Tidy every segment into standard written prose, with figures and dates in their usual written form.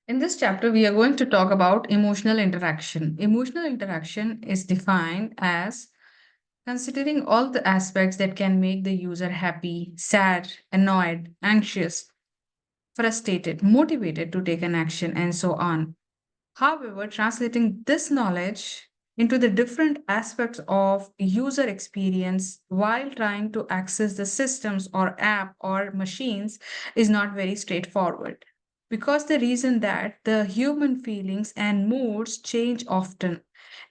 In this chapter, we are going to talk about emotional interaction. Emotional interaction is defined as considering all the aspects that can make the user happy, sad, annoyed, anxious, frustrated, motivated to take an action, and so on. However, translating this knowledge into the different aspects of user experience while trying to access the systems or app or machines is not very straightforward. Because the reason that the human feelings and moods change often,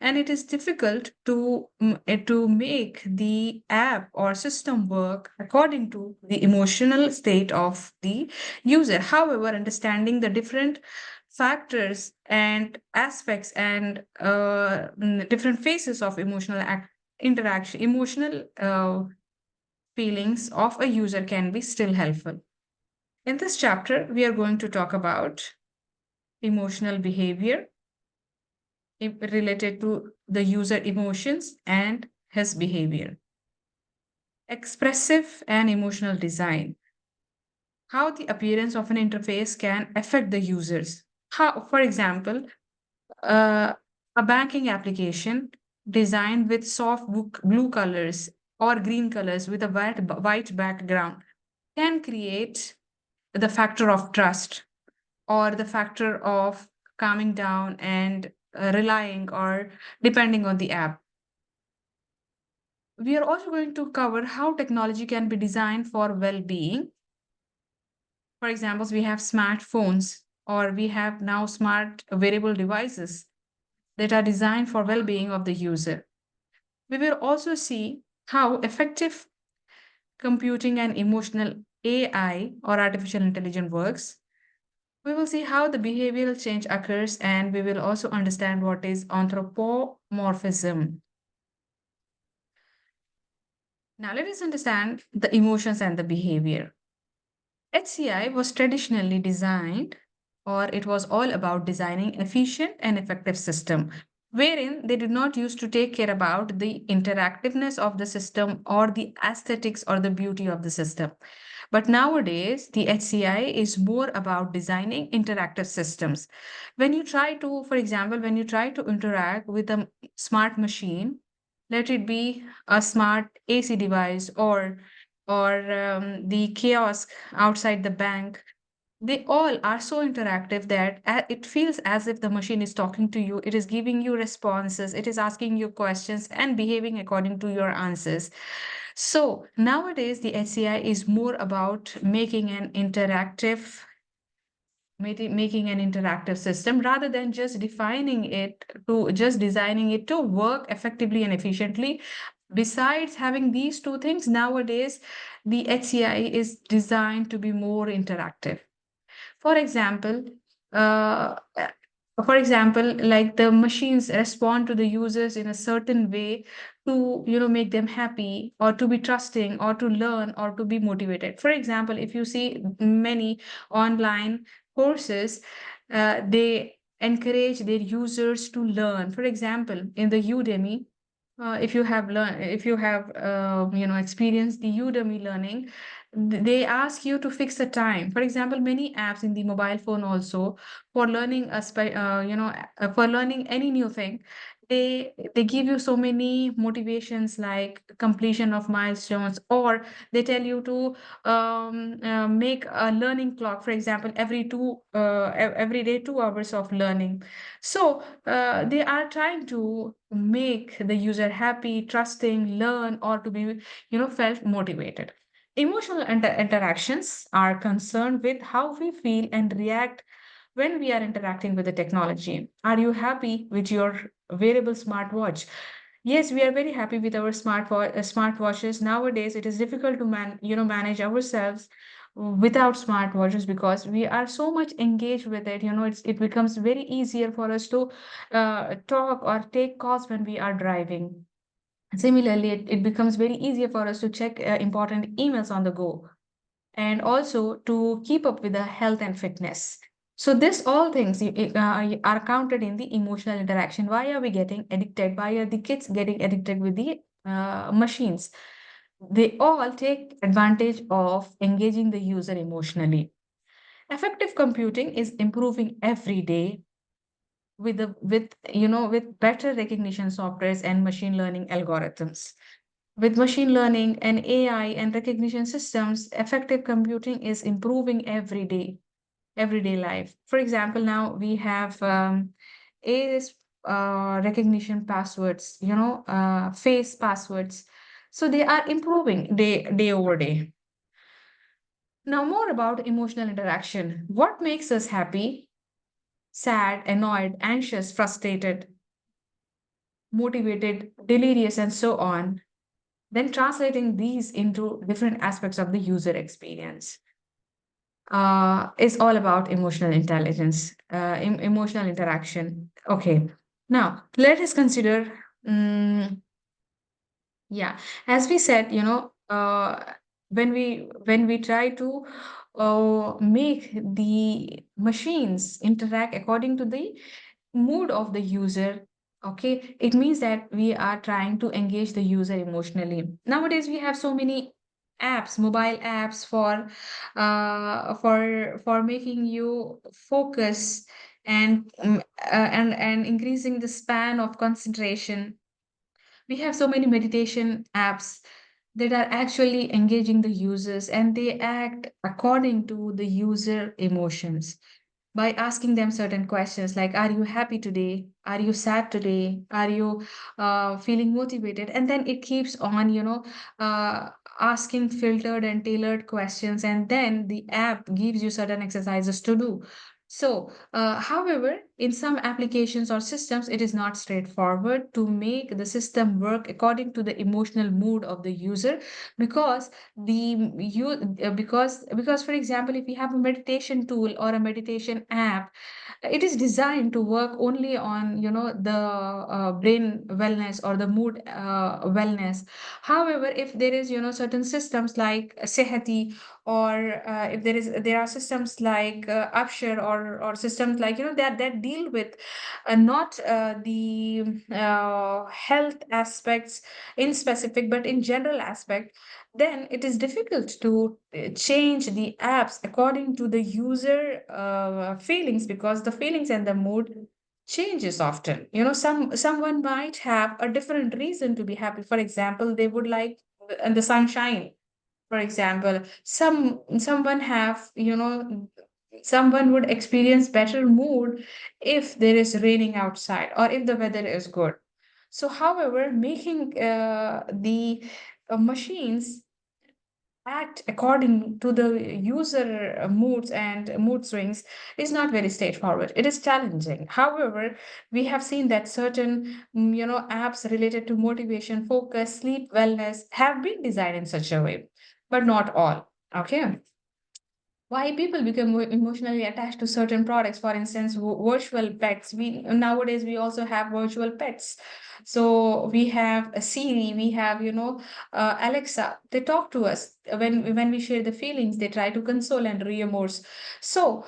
and it is difficult to make the app or system work according to the emotional state of the user. However, understanding the different factors and aspects and different phases of interaction, emotional feelings of a user can be still helpful. In this chapter, we are going to talk about emotional behavior related to the user emotions and his behavior, expressive and emotional design, how the appearance of an interface can affect the users. How, for example, uh, a banking application designed with soft blue colors or green colors with a white background can create the factor of trust or the factor of calming down and relying or depending on the app. We are also going to cover how technology can be designed for well being. For example, we have smartphones or we have now smart wearable devices that are designed for well being of the user. We will also see how effective computing and emotional AI or artificial intelligence works. We will see how the behavioral change occurs, and we will also understand what is anthropomorphism. Now, let us understand the emotions and the behavior. HCI was traditionally designed, or it was all about designing efficient and effective system, wherein they did not used to take care about the interactiveness of the system or the aesthetics or the beauty of the system. But nowadays, the HCI is more about designing interactive systems. When you try to, for example, when you try to interact with a smart machine, let it be a smart AC device or the kiosk outside the bank, they all are so interactive that it feels as if the machine is talking to you. It is giving you responses, it is asking you questions and behaving according to your answers. So nowadays, the HCI is more about making an interactive system rather than just designing it to work effectively and efficiently. Besides having these two things, nowadays the HCI is designed to be more interactive. For example, uh, uh, like the machines respond to the users in a certain way to make them happy or to be trusting or to learn or to be motivated. For example, if you see many online courses, they encourage their users to learn. For example, in the Udemy, if you have experienced the Udemy learning, they ask you to fix a time. For example, many apps in the mobile phone also for learning for learning any new thing, they give you so many motivations like completion of milestones, or they tell you to make a learning clock. For example, every day 2 hours of learning. So they are trying to make the user happy, trusting, learn, or to be, felt motivated. Emotional interactions are concerned with how we feel and react when we are interacting with the technology. Are you happy with your wearable smartwatch? Yes, we are very happy with our smartwatches. Nowadays, it is difficult to manage ourselves without smartwatches because we are so much engaged with it. It becomes very easier for us to talk or take calls when we are driving. Similarly, it becomes very easier for us to check important emails on the go and also to keep up with the health and fitness. So this all things are counted in the emotional interaction. Why are we getting addicted? Why are the kids getting addicted with the machines? They all take advantage of engaging the user emotionally. Effective computing is improving every day with better recognition softwares and machine learning algorithms. With machine learning and AI and recognition systems, effective computing is improving every day, everyday life. For example, now we have AIS recognition passwords, face passwords. So they are improving day over day. Now, more about emotional interaction. What makes us happy, sad, annoyed, anxious, frustrated, motivated, delirious, and so on? Then translating these into different aspects of the user experience is all about emotional intelligence, emotional interaction. Okay, now let us consider. Yeah, as we said, when we try to make the machines interact according to the mood of the user, okay, it means that we are trying to engage the user emotionally. Nowadays, we have so many apps, mobile apps for making you focus and increasing the span of concentration. We have so many meditation apps that are actually engaging the users, and they act according to the user emotions by asking them certain questions like, are you happy today, are you sad today, are you feeling motivated? And then it keeps on asking filtered and tailored questions, and then the app gives you certain exercises to do. So, however, in some applications or systems, it is not straightforward to make the system work according to the emotional mood of the user, because because for example, if you have a meditation tool or a meditation app, it is designed to work only on the brain wellness or the mood wellness. However, if there is certain systems like Sehati, or if there are systems like Upshare, or systems like that deal with not the health aspects in specific, but in general aspect, then it is difficult to change the apps according to the user feelings, because the feelings and the mood changes often. Someone might have a different reason to be happy. For example, they would like the sunshine. For example, someone have someone would experience better mood if there is raining outside or if the weather is good. So however, making the machines act according to the user moods and mood swings is not very straightforward. It is challenging. However, we have seen that certain apps related to motivation, focus, sleep, wellness have been designed in such a way, but not all. Okay. Why people become emotionally attached to certain products? For instance, virtual pets. We nowadays we also have virtual pets. So we have a Siri, we have Alexa. They talk to us when we share the feelings. They try to console and reimburse. So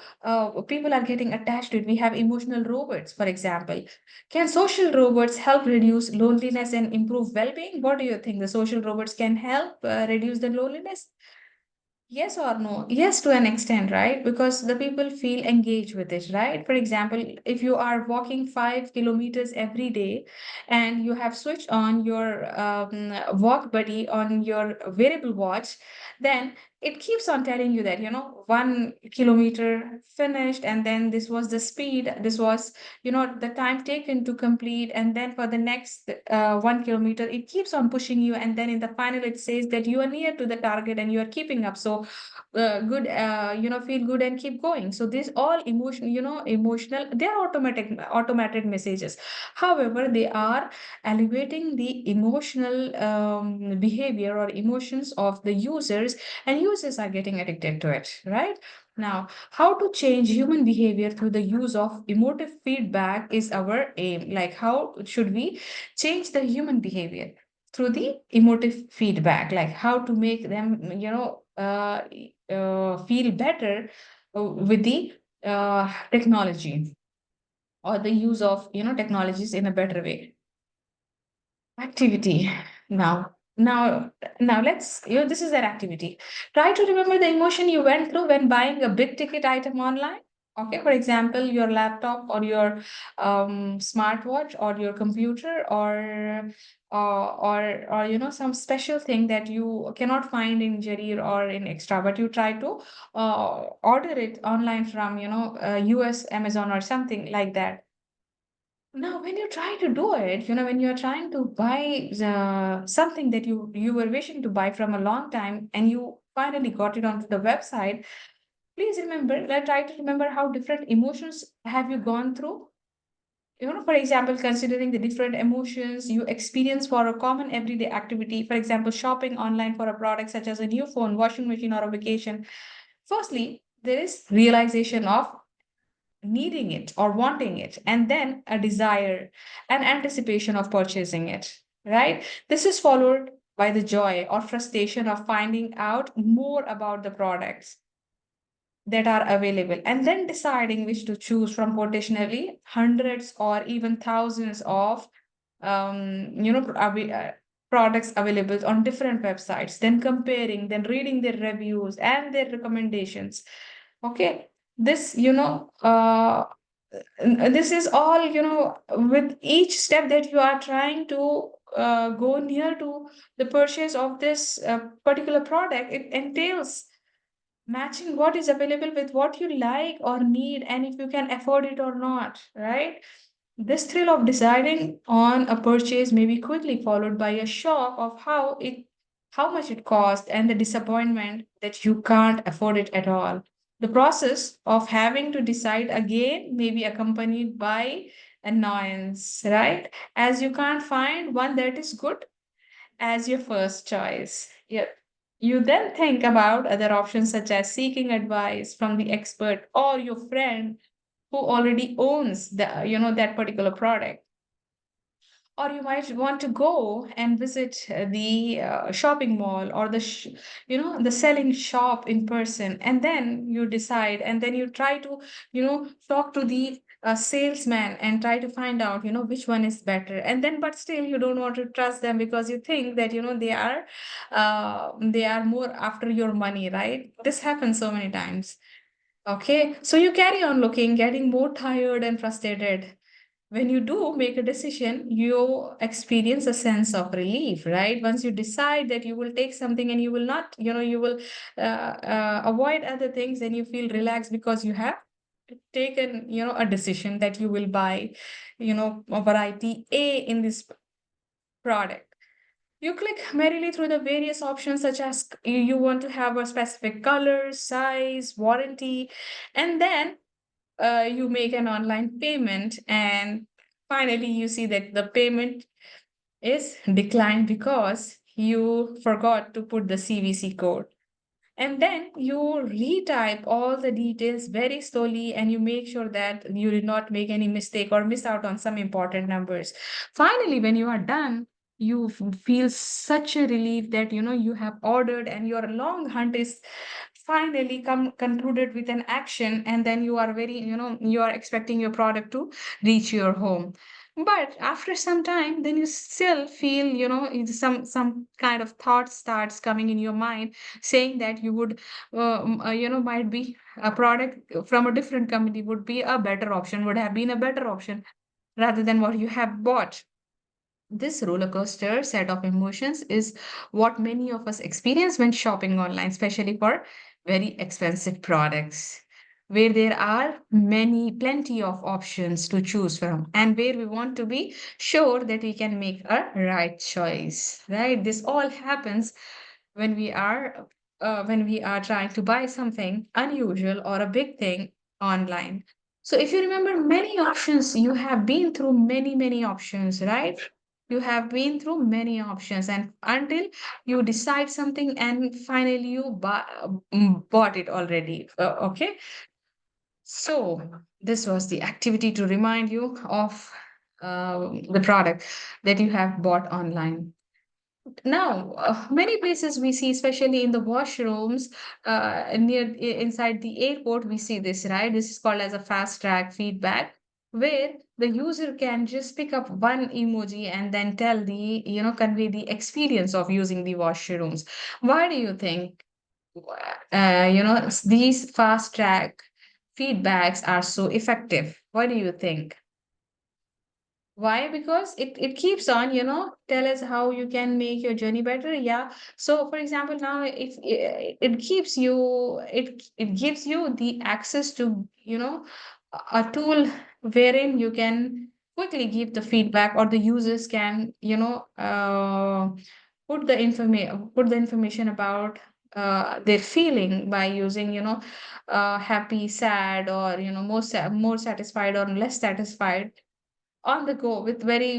people are getting attached to it. We have emotional robots, for example. Can social robots help reduce loneliness and improve well-being? What do you think? The social robots can help reduce the loneliness? Yes or no? Yes, to an extent, right? Because the people feel engaged with it, right? For example, if you are walking 5 kilometers every day and you have switched on your walk buddy on your wearable watch, then it keeps on telling you that, 1 kilometer finished, and then this was the speed, this was, the time taken to complete, and then for the next 1 kilometer, it keeps on pushing you, and then in the final, it says that you are near to the target and you are keeping up. So good feel good and keep going. So this all emotional, they are automated messages. However, they are elevating the emotional behavior or emotions of the users, and users are getting addicted to it, right? Now, how to change human behavior through the use of emotive feedback is our aim. Like, how should we change the human behavior through the emotive feedback? Like, how to make them feel better with the technology, or the use of technologies in a better way. Activity. Now, Now, now let's, this is an activity. Try to remember the emotion you went through when buying a big ticket item online. Okay, for example, your laptop or your smartwatch or your computer or some special thing that you cannot find in Jarir or in Extra, but you try to order it online from US Amazon or something like that. Now, when you try to do it, when you're trying to buy something that you were wishing to buy from a long time and you finally got it onto the website, please remember, try to remember how different emotions have you gone through. For example, considering the different emotions you experience for a common everyday activity, for example, shopping online for a product such as a new phone, washing machine, or a vacation. Firstly, there is realization of needing it or wanting it, and then a desire and anticipation of purchasing it, right? This is followed by the joy or frustration of finding out more about the products that are available and then deciding which to choose from potentially hundreds or even thousands of products available on different websites, then comparing, then reading their reviews and their recommendations. Okay, this this is all, with each step that you are trying to go near to the purchase of this particular product, it entails matching what is available with what you like or need and if you can afford it or not, right? This thrill of deciding on a purchase may be quickly followed by a shock of how much it cost and the disappointment that you can't afford it at all. The process of having to decide again may be accompanied by annoyance, right? As you can't find one that is good as your first choice. Yeah. You then think about other options such as seeking advice from the expert or your friend who already owns that particular product. Or you might want to go and visit the shopping mall or the selling shop in person, and then you decide, and then you try to talk to the salesman and try to find out which one is better, and then but still you don't want to trust them because you think that they are more after your money, right? This happens so many times. Okay, so you carry on looking, getting more tired and frustrated. When you do make a decision, you experience a sense of relief, right? Once you decide that you will take something and you will not, you will avoid other things, and you feel relaxed because you have taken, a decision that you will buy, a variety A in this product. You click merrily through the various options, such as you want to have a specific color, size, warranty, and then you make an online payment, and finally you see that the payment is declined because you forgot to put the CVC code. And then you retype all the details very slowly and you make sure that you did not make any mistake or miss out on some important numbers. Finally, when you are done, you feel such a relief that you have ordered, and your long hunt is finally come concluded with an action, and then you are very you are expecting your product to reach your home. But after some time, then you still feel some kind of thought starts coming in your mind, saying that you would might be a product from a different company would be a better option, would have been a better option rather than what you have bought. This roller coaster set of emotions is what many of us experience when shopping online, especially for very expensive products, where there are plenty of options to choose from, and where we want to be sure that we can make a right choice, right? This all happens when we are trying to buy something unusual or a big thing online. So if you remember many options, you have been through many options, right? You have been through many options, and until you decide something and finally you bought it already. Okay. So this was the activity to remind you of the product that you have bought online. Now, many places we see, especially in the washrooms, inside the airport, we see this, right? This is called as a fast track feedback, where the user can just pick up one emoji and then tell the, convey the experience of using the washrooms. Why do you think, these fast track feedbacks are so effective? What do you think? Why? Because it keeps on, tell us how you can make your journey better. Yeah. So, for example, now if it keeps you, it gives you the access to, a tool wherein you can quickly give the feedback, or the users can, put the information about their feeling by using, happy, sad, or more satisfied or less satisfied, on the go, with very,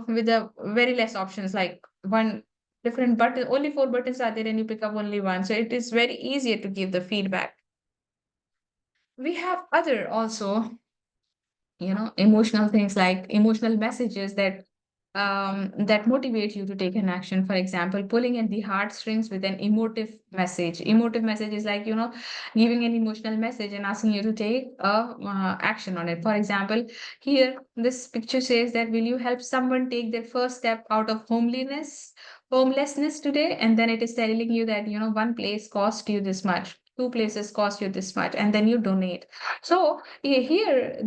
with a very less options, like one different button, only four buttons are there and you pick up only one, so it is very easier to give the feedback. We have other also, emotional things, like emotional messages that motivate you to take an action. For example, pulling at the heartstrings with an emotive message is like, giving an emotional message and asking you to take a action on it. For example, here this picture says that, will you help someone take their first step out of homelessness today? And then it is telling you that, one place cost you this much, two places cost you this much, and then you donate. So here,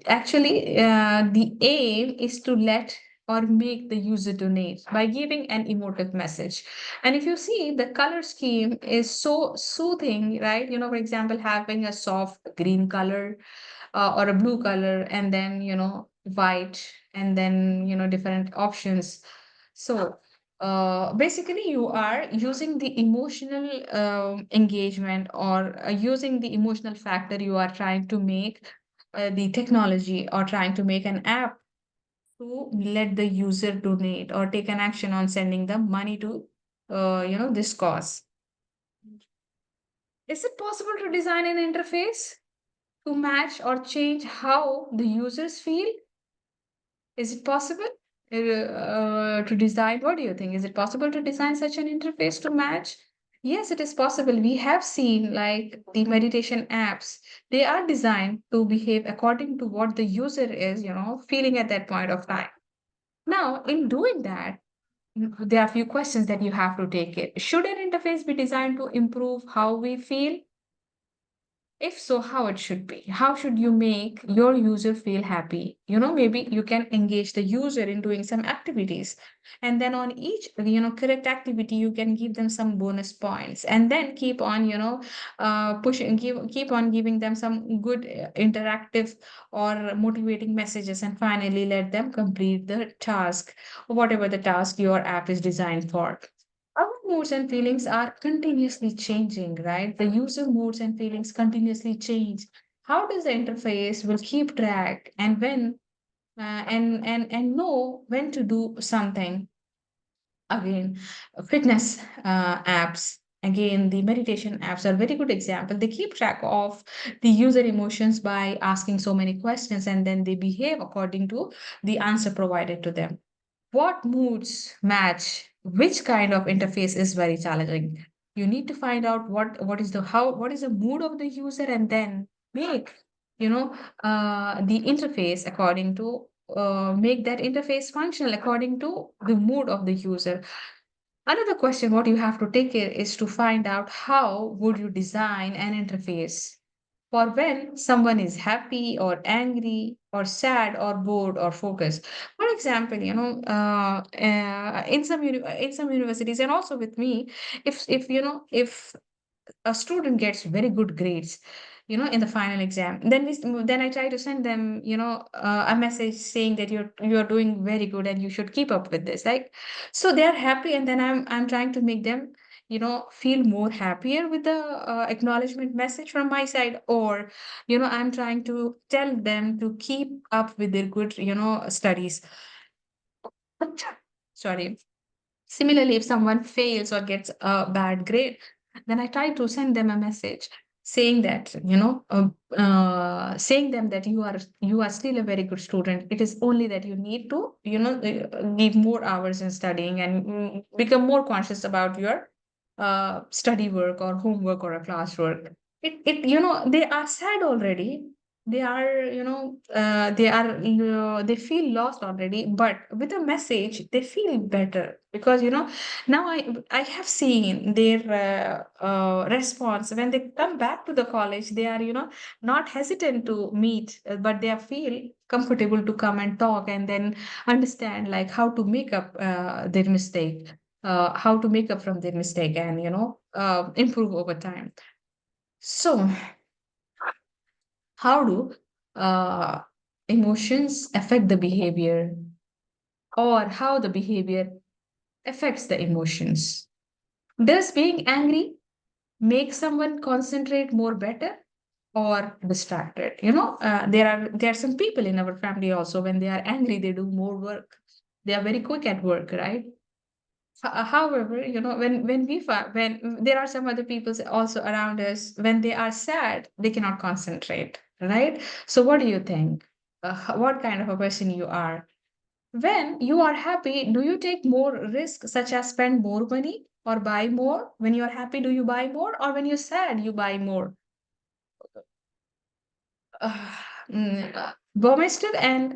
actually, the aim is to let or make the user donate by giving an emotive message. And if you see, the color scheme is so soothing, right? For example, having a soft green color, or a blue color, and then, white, and then, different options. So basically, you are using the emotional engagement, or using the emotional factor. You are trying to make the technology, or trying to make an app to let the user donate or take an action on sending the money to this cause. Is it possible to design an interface to match or change how the users feel? Is it possible to design? What do you think? Is it possible to design such an interface to match? Yes, it is possible. We have seen, like, the meditation apps, they are designed to behave according to what the user is, feeling at that point of time. Now, in doing that, there are a few questions that you have to take it. Should an interface be designed to improve how we feel? If so, how it should be? How should you make your user feel happy? Maybe you can engage the user in doing some activities. And then on each, correct activity, you can give them some bonus points. And then keep on, pushing, keep on giving them some good interactive or motivating messages. And finally, let them complete the task, whatever the task your app is designed for. Our moods and feelings are continuously changing, right? The user moods and feelings continuously change. How does the interface will keep track, and when and know when to do something? Again, fitness apps. Again, the meditation apps are very good example. They keep track of the user emotions by asking so many questions, and then they behave according to the answer provided to them. What moods match which kind of interface is very challenging. You need to find out what is the mood of the user, and then make, the interface according to, make that interface functional according to the mood of the user. Another question what you have to take care is to find out how would you design an interface for when someone is happy or angry or sad or bored or focused. For example, in some universities, and also with me, if a student gets very good grades, in the final exam, then I try to send them, a message saying that you're doing very good and you should keep up with this, like, so they are happy, and then I'm trying to make them, feel more happier with the acknowledgement message from my side, or I'm trying to tell them to keep up with their good, studies. Sorry. Similarly, if someone fails or gets a bad grade, then I try to send them a message saying that, saying them that you are still a very good student. It is only that you need to, give more hours in studying, and become more conscious about your study work or homework or a classwork. They are sad already. they are, they feel lost already, but with a message they feel better, because now I have seen their response when they come back to the college. They are, not hesitant to meet, but they feel comfortable to come and talk, and then understand like how to make up their mistake, how to make up from their mistake, and improve over time. So how do uh, emotions affect the behavior, or how the behavior affects the emotions? Does being angry make someone concentrate more better or distracted? There are some people in our family also, when they are angry, they do more work. They are very quick at work, right? However, when there are some other people also around us, when they are sad, they cannot concentrate, right? So, what do you think? What kind of a person you are? When you are happy, do you take more risk, such as spend more money or buy more? When you are happy, do you buy more, or when you're sad, you buy more? uh, Burmester and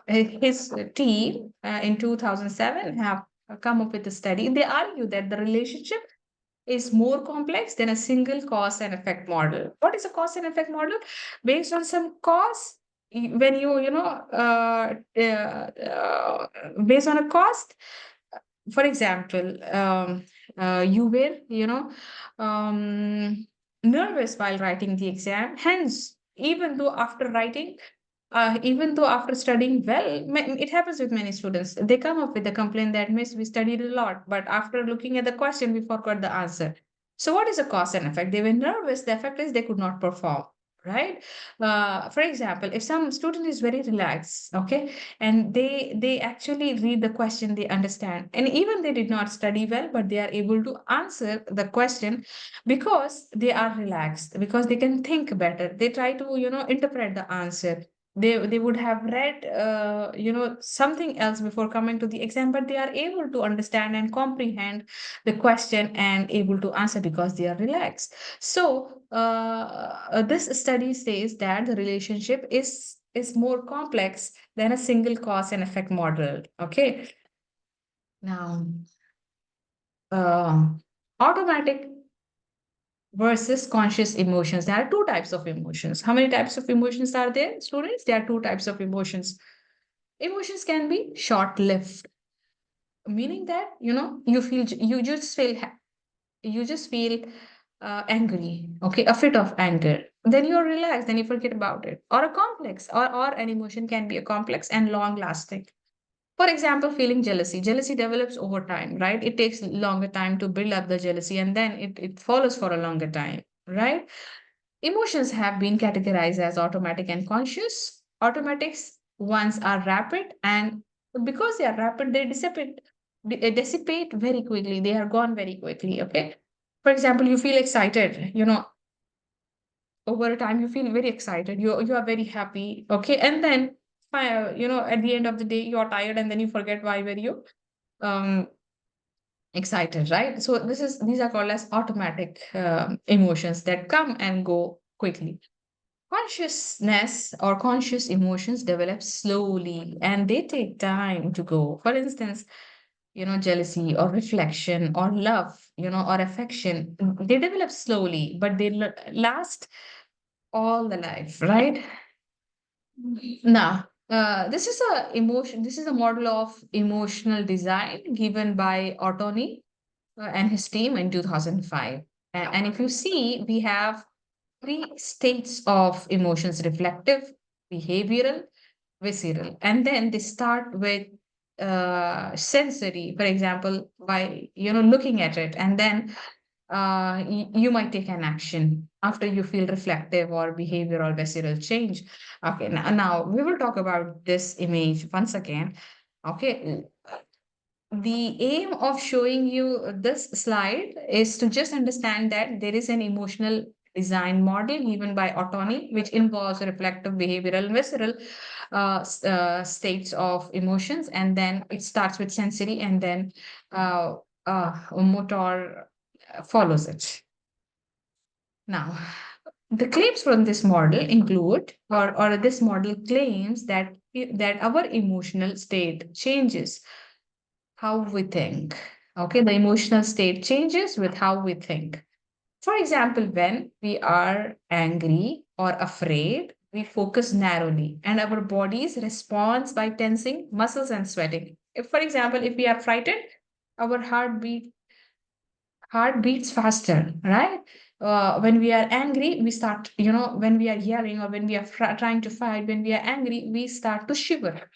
his team in 2007 have come up with a study. They argue that the relationship is more complex than a single cause and effect model. What is a cause and effect model? Based on some cause, when based on a cost, for example, you were, um, nervous while writing the exam. Hence, even though after studying well, it happens with many students. They come up with a complaint that, Miss, we studied a lot, but after looking at the question, we forgot the answer. So, what is the cause and effect? They were nervous. The effect is they could not perform, right? For example, if some student is very relaxed, okay, and they actually read the question, they understand, and even they did not study well, but they are able to answer the question because they are relaxed, because they can think better. They try to interpret the answer. They would have read something else before coming to the exam, but they are able to understand and comprehend the question and able to answer because they are relaxed. So this study says that the relationship is more complex than a single cause and effect model. Okay. Now, uh, automatic versus conscious emotions. There are two types of emotions. How many types of emotions are there, students? There are two types of emotions. Emotions can be short lived, meaning that you just feel angry, okay, a fit of anger. Then you're relaxed, then you forget about it. Or a complex, or an emotion can be a complex and long lasting. For example, feeling jealousy. Jealousy develops over time, right? It takes longer time to build up the jealousy, and then it follows for a longer time, right? Emotions have been categorized as automatic and conscious. Automatics ones are rapid, and because they are rapid, they dissipate very quickly. They are gone very quickly. Okay. For example, you feel excited. Over a time, you feel very excited. You are very happy. Okay, and then at the end of the day, you are tired, and then you forget why were you um excited, right? So these are called as automatic emotions that come and go quickly. Consciousness or conscious emotions develop slowly, and they take time to go. For instance, jealousy or reflection or love, or affection, they develop slowly, but they last all the life, right? Now, this is a model of emotional design given by Ottoni and his team in 2005. And if you see, we have three states of emotions: reflective, behavioral, visceral. And then they start with sensory, for example, by looking at it, and then you might take an action after you feel reflective or behavioral visceral change. Okay, now we will talk about this image once again. Okay, the aim of showing you this slide is to just understand that there is an emotional design model given by Ottoni, which involves reflective, behavioral, and visceral states of emotions. And then it starts with sensory, and then motor follows it. Now, The claims from this model include, or this model claims that our emotional state changes how we think. Okay, the emotional state changes with how we think. For example, when we are angry or afraid, we focus narrowly and our bodies responds by tensing muscles and sweating. If, for example, if we are frightened, our heart beats faster, right? When we are angry, we start, when we are yelling or when we are trying to fight, when we are angry, we start to shiver.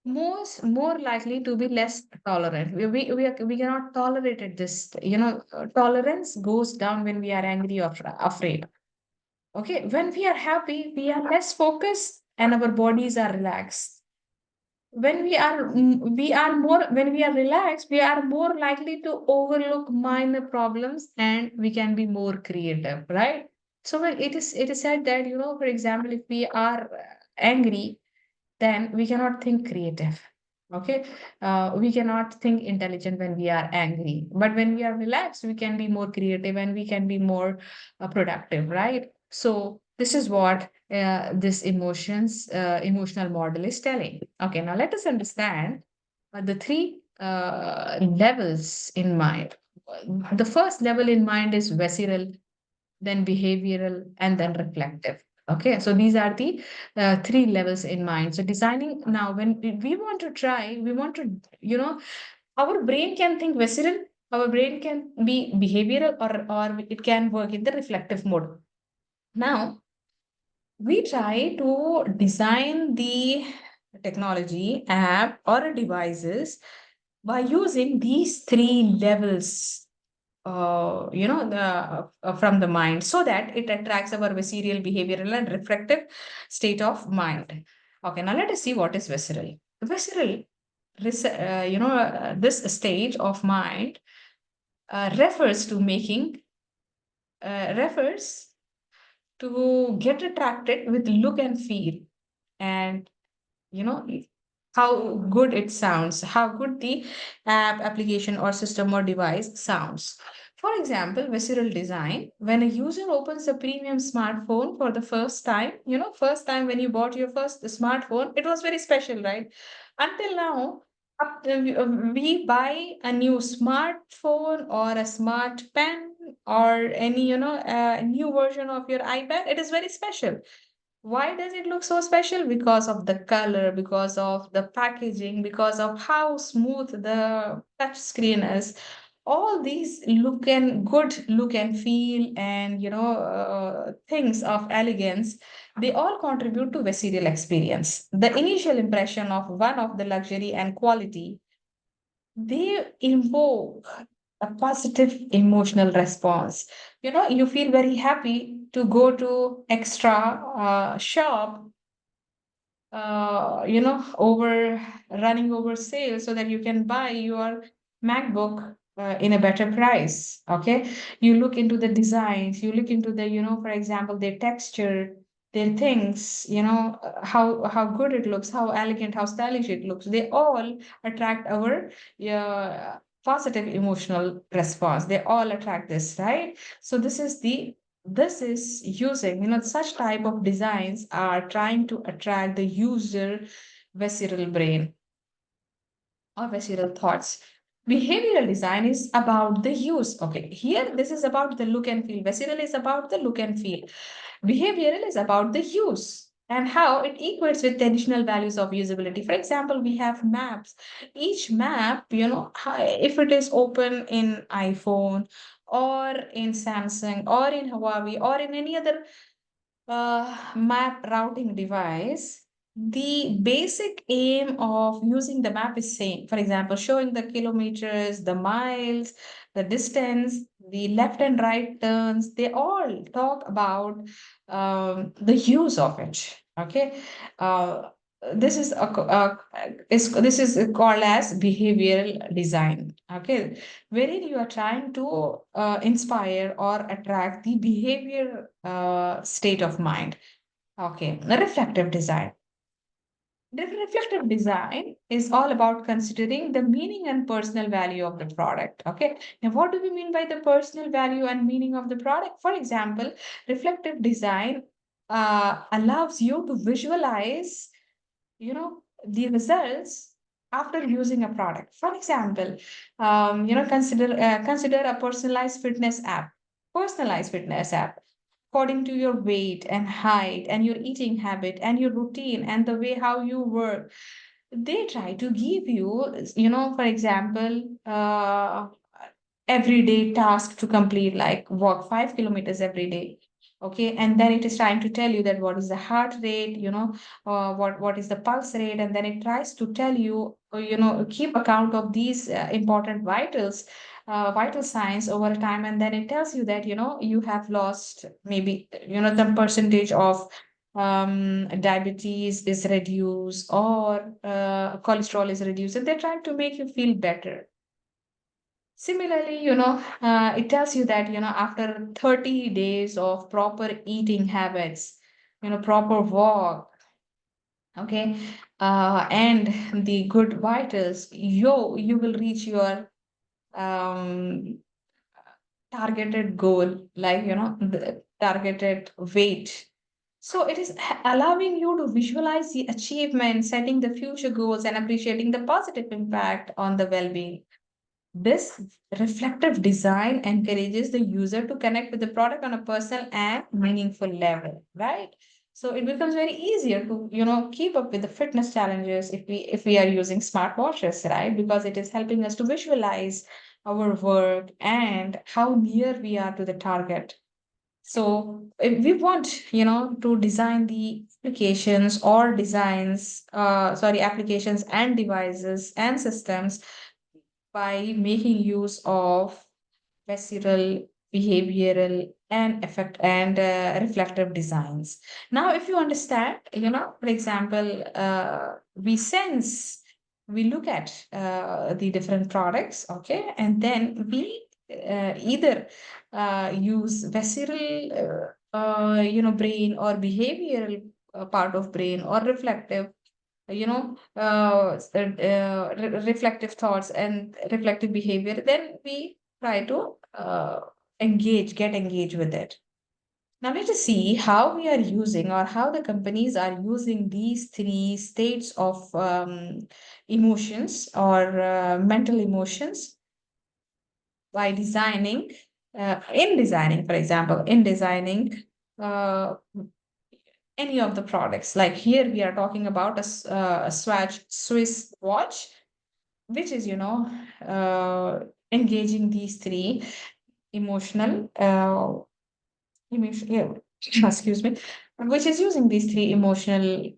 More likely to be less tolerant. We cannot tolerate it. This, tolerance goes down when we are angry or afraid. Okay, when we are happy, we are less focused and our bodies are relaxed. When we are relaxed, we are more likely to overlook minor problems and we can be more creative, right? So when it is said that, for example, if we are angry, then we cannot think creative. Okay, we cannot think intelligent when we are angry, but when we are relaxed, we can be more creative and we can be more productive, right? So this is what this emotional model is telling. Okay, now let us understand the three levels in mind. The first level in mind is visceral, then behavioral, and then reflective. Okay, so these are the three levels in mind. So designing now, when we want to try, we want to, our brain can think visceral, our brain can be behavioral, or it can work in the reflective mode. Now, we try to design the technology, app, or devices by using these three levels, from the mind, so that it attracts our visceral, behavioral, and reflective state of mind. Okay, now let us see what is visceral. Visceral, this stage of mind refers to refers to get attracted with look and feel, and you know how good it sounds, how good the app, application, or system or device sounds. For example, visceral design: when a user opens a premium smartphone for the first time, first time when you bought your first smartphone, it was very special, right? Until now, we buy a new smartphone or a smart pen or any, new version of your iPad, it is very special. Why does it look so special? Because of the color, because of the packaging, because of how smooth the touch screen is. All these good look and feel, and things of elegance, they all contribute to visceral experience. The initial impression of one of the luxury and quality, they invoke a positive emotional response. You feel very happy to go to extra shop, over running over sale so that you can buy your MacBook in a better price. Okay, you look into the designs, you look into the, for example, their texture, their things, how good it looks, how elegant, how stylish it looks. They all attract our positive emotional response. They all attract this, right? So this is using, such type of designs are trying to attract the user visceral brain or visceral thoughts. Behavioral design is about the use. Okay, here this is about the look and feel. Visceral is about the look and feel. Behavioral is about the use and how it equates with traditional values of usability. For example, we have maps. Each map, if it is open in iPhone or in Samsung or in Huawei or in any other map routing device, the basic aim of using the map is same. For example, showing the kilometers, the miles, the distance, the left and right turns, they all talk about the use of it. Okay. Uh, this is this is called as behavioral design. Okay, wherein you are trying to inspire or attract the behavior state of mind. Okay, reflective design. The reflective design is all about considering the meaning and personal value of the product. Okay. Now, what do we mean by the personal value and meaning of the product? For example, reflective design allows you to visualize, the results after using a product. For example, consider a personalized fitness app according to your weight and height and your eating habit and your routine and the way how you work. They try to give you, for example, everyday task to complete, like walk 5 kilometers every day. Okay, and then it is trying to tell you that what is the heart rate, what is the pulse rate, and then it tries to tell you, keep account of these important vital signs over time, and then it tells you that you have lost maybe the percentage of diabetes is reduced, or cholesterol is reduced, and they're trying to make you feel better. Similarly, it tells you that, after 30 days of proper eating habits, proper walk, okay, and the good vitals, you will reach your um, targeted goal, like, the targeted weight. So it is allowing you to visualize the achievement, setting the future goals, and appreciating the positive impact on the well-being. This reflective design encourages the user to connect with the product on a personal and meaningful level, right? So it becomes very easier to, keep up with the fitness challenges if we are using smartwatches, right? Because it is helping us to visualize our work and how near we are to the target. So if we want, to design the applications and devices and systems by making use of visceral, behavioral, and effect and reflective designs. Now, if you understand, for example, we look at the different products, okay, and then we either use visceral, brain, or behavioral part of brain, or reflective, reflective thoughts and reflective behavior, then we try to get engaged with it. Now let us see how we are using, or how the companies are using these three states of emotions, or mental emotions, by for example, in designing uh, any of the products. Like here, we are talking about a Swatch Swiss watch, which is, engaging these three emotional, yeah, excuse me, which is using these three emotional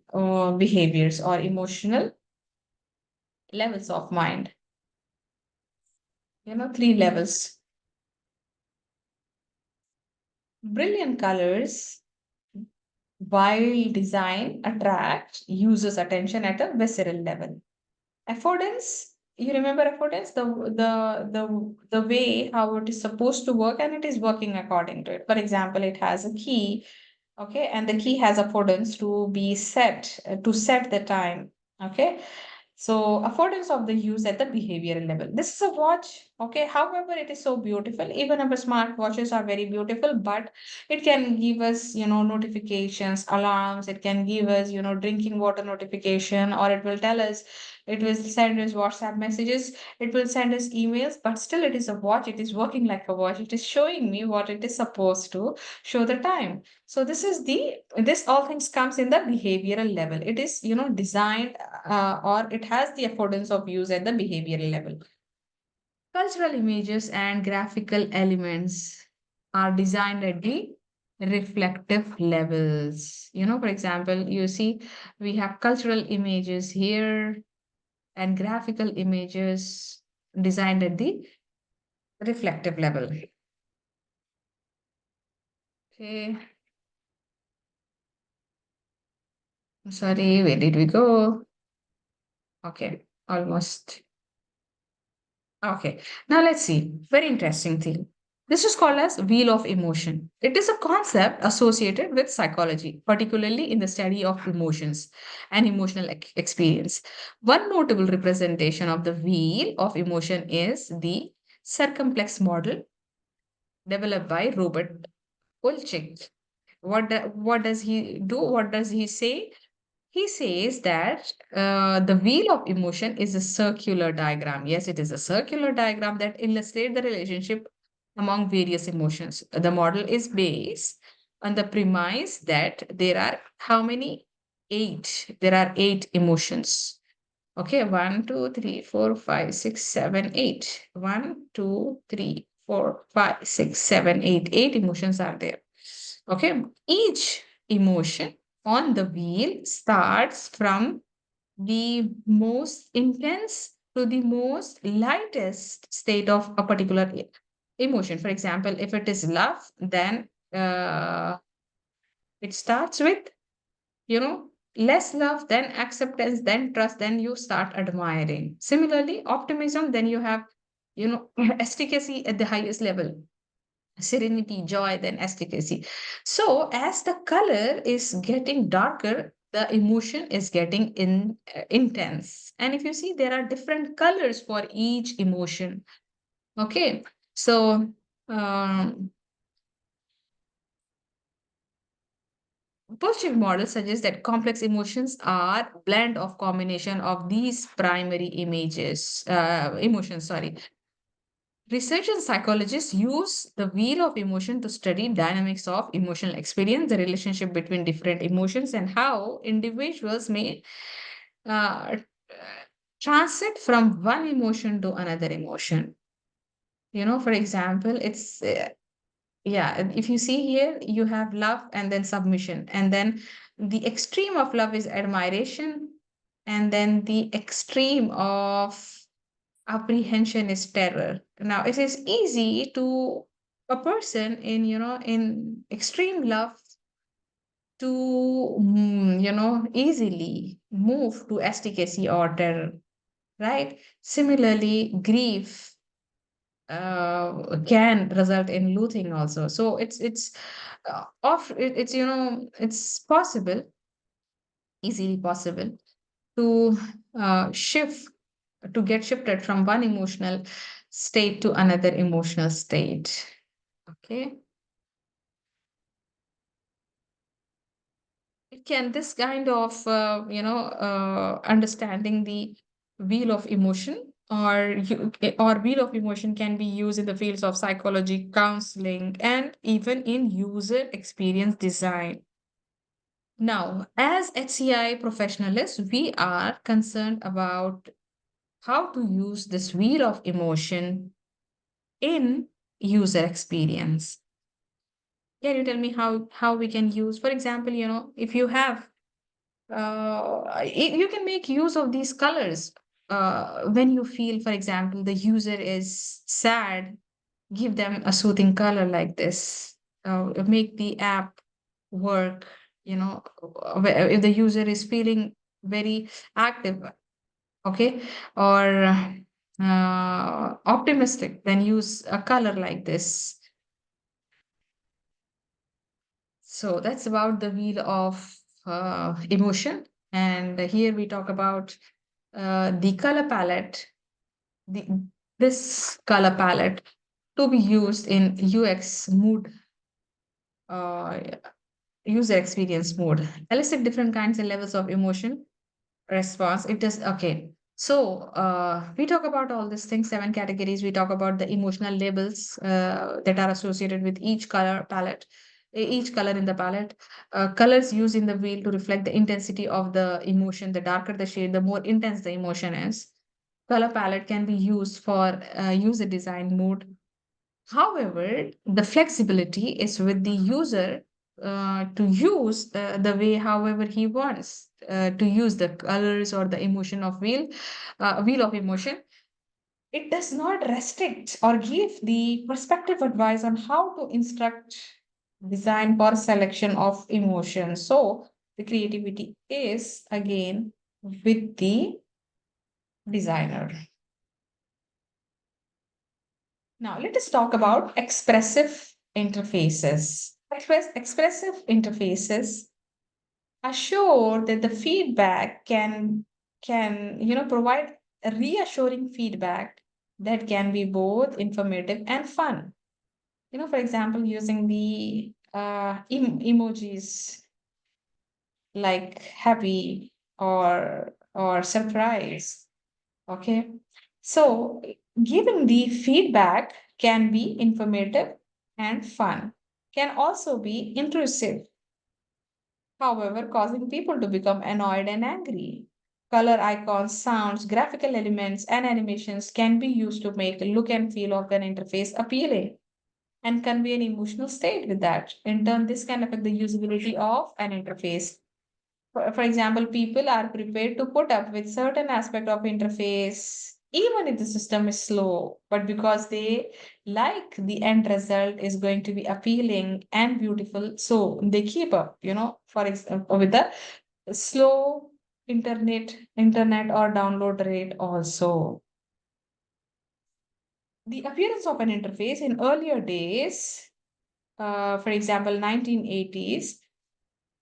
behaviors, or emotional levels of mind, three levels. Brilliant colors, while design attract users' attention at a visceral level. Affordance, you remember affordance, the way how it is supposed to work, and it is working according to it. For example, it has a key, okay, and the key has affordance to be set to set the time, okay. So affordance of the use at the behavioral level. This is a watch, okay. However, it is so beautiful. Even our smart watches are very beautiful, but it can give us, notifications, alarms. It can give us, drinking water notification, or it will tell us, it will send us WhatsApp messages, it will send us emails, but still it is a watch. It is working like a watch. It is showing me what it is supposed to show the time. So this all things comes in the behavioral level. It is, designed, or it has the affordance of use at the behavioral level. Cultural images and graphical elements are designed at the reflective levels. For example, you see, we have cultural images here and graphical images designed at the reflective level. Okay, sorry, where did we go? Okay, almost. Okay, now let's see. Very interesting thing. This is called as wheel of emotion. It is a concept associated with psychology, particularly in the study of emotions and emotional experience. One notable representation of the wheel of emotion is the circumplex model developed by Robert Ulchik. What does he do? What does he say? He says that the wheel of emotion is a circular diagram. Yes, it is a circular diagram that illustrates the relationship among various emotions. The model is based on the premise that there are how many? Eight. There are eight emotions. Okay, one, two, three, four, five, six, seven, eight. One, two, three, four, five, six, seven, eight. Eight emotions are there. Okay, each emotion on the wheel starts from the most intense to the most lightest state of a particular emotion. For example, if it is love, then it starts with, you know, less love, then acceptance, then trust, then you start admiring. Similarly, optimism, then you have, you know, efficacy at the highest level, serenity, joy, then efficacy. So as the color is getting darker, the emotion is getting intense. And if you see, there are different colors for each emotion. Okay, so um, positive model suggests that complex emotions are blend of combination of these primary emotions. Sorry, research and psychologists use the wheel of emotion to study dynamics of emotional experience, the relationship between different emotions, and how individuals may uh, transit from one emotion to another emotion. You know, for example, it's yeah, and if you see here, you have love and then submission, and then the extreme of love is admiration, and then the extreme of apprehension is terror. Now, it is easy to a person in, you know, in extreme love to, easily move to ecstasy or terror, right? Similarly, grief can result in looting also. So it's it's possible, easily possible to shift to get shifted from one emotional state to another emotional state. Okay. It can this kind of understanding the wheel of emotion or wheel of emotion can be used in the fields of psychology, counseling, and even in user experience design. Now, as HCI professionals, we are concerned about how to use this wheel of emotion in user experience. Can you tell me how we can use, for example, if you have you can make use of these colors when you feel, for example, the user is sad, give them a soothing color like this, make the app work, if the user is feeling very active, okay, or optimistic, then use a color like this. So that's about the wheel of emotion. And here we talk about the color palette, the, this color palette to be used in UX mood, uh, user experience mode. Elicit different kinds and levels of emotion response. It is okay. So we talk about all these things, seven categories. We talk about the emotional labels that are associated with each color palette, each color in the palette. Colors used in the wheel to reflect the intensity of the emotion. The darker the shade, the more intense the emotion is. Color palette can be used for user design mode. However, the flexibility is with the user to use the way however he wants to use the colors or the emotion of wheel of emotion. It does not restrict or give the perspective advice on how to instruct design for selection of emotions. So the creativity is again with the designer. Now, let us talk about expressive interfaces. Expressive interfaces assure that the feedback can provide a reassuring feedback that can be both informative and fun. For example, using the emojis like happy or surprise. Okay, so giving the feedback can be informative and fun, can also be intrusive, however, causing people to become annoyed and angry. Color icons, sounds, graphical elements, and animations can be used to make the look and feel of an interface appealing and convey an emotional state with that. In turn, this can affect the usability of an interface. For example, people are prepared to put up with certain aspect of interface even if the system is slow, but because they like the end result is going to be appealing and beautiful, so they keep up, for example, with the slow internet or download rate also. The appearance of an interface in earlier days, for example, 1980s,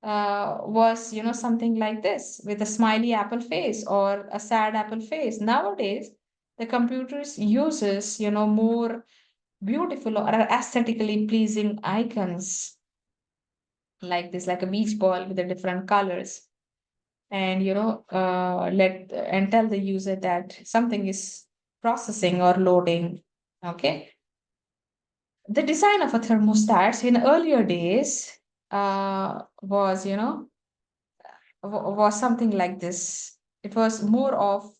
was something like this with a smiley apple face or a sad apple face. Nowadays the computers uses more beautiful or aesthetically pleasing icons like this, like a beach ball with the different colors, and let and tell the user that something is processing or loading. Okay, the design of a thermostats in earlier days was was something like this. It was more of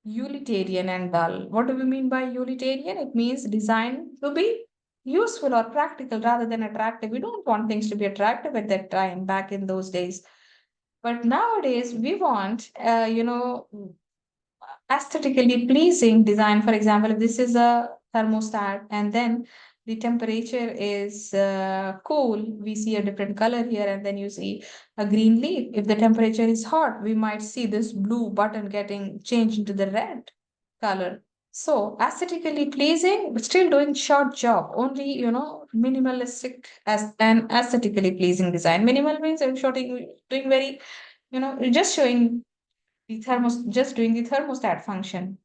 utilitarian and dull. What do we mean by utilitarian? It means designed to be useful or practical rather than attractive. We don't want things to be attractive at that time, back in those days. But nowadays, we want, aesthetically pleasing design. For example, if this is a thermostat and then the temperature is cool, we see a different color here, and then you see a green leaf. If the temperature is hot, we might see this blue button getting changed into the red color. So aesthetically pleasing, but still doing short job. Only minimalistic as an aesthetically pleasing design. Minimal means doing very, just showing just doing the thermostat function,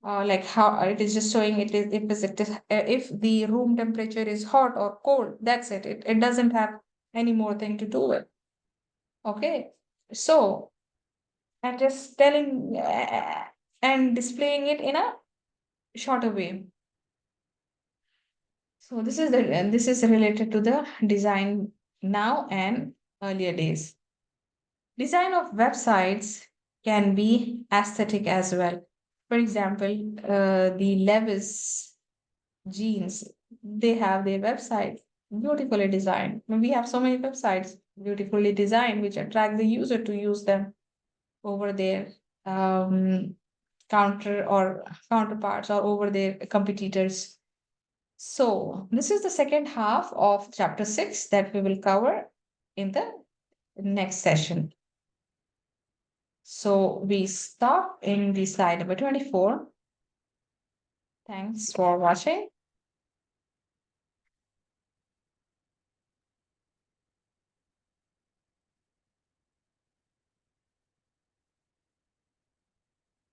like how it is just showing if the room temperature is hot or cold, that's it doesn't have any more thing to do with. Okay, so and just telling and displaying it in a shorter way. So this is related to the design now and earlier days. Design of websites can be aesthetic as well. For example, the Levis jeans, they have their website beautifully designed. We have so many websites beautifully designed which attract the user to use them over their um, counter or counterparts or over their competitors. So, this is the second half of chapter 6 that we will cover in the next session. So we stop in the slide number 24. Thanks for watching.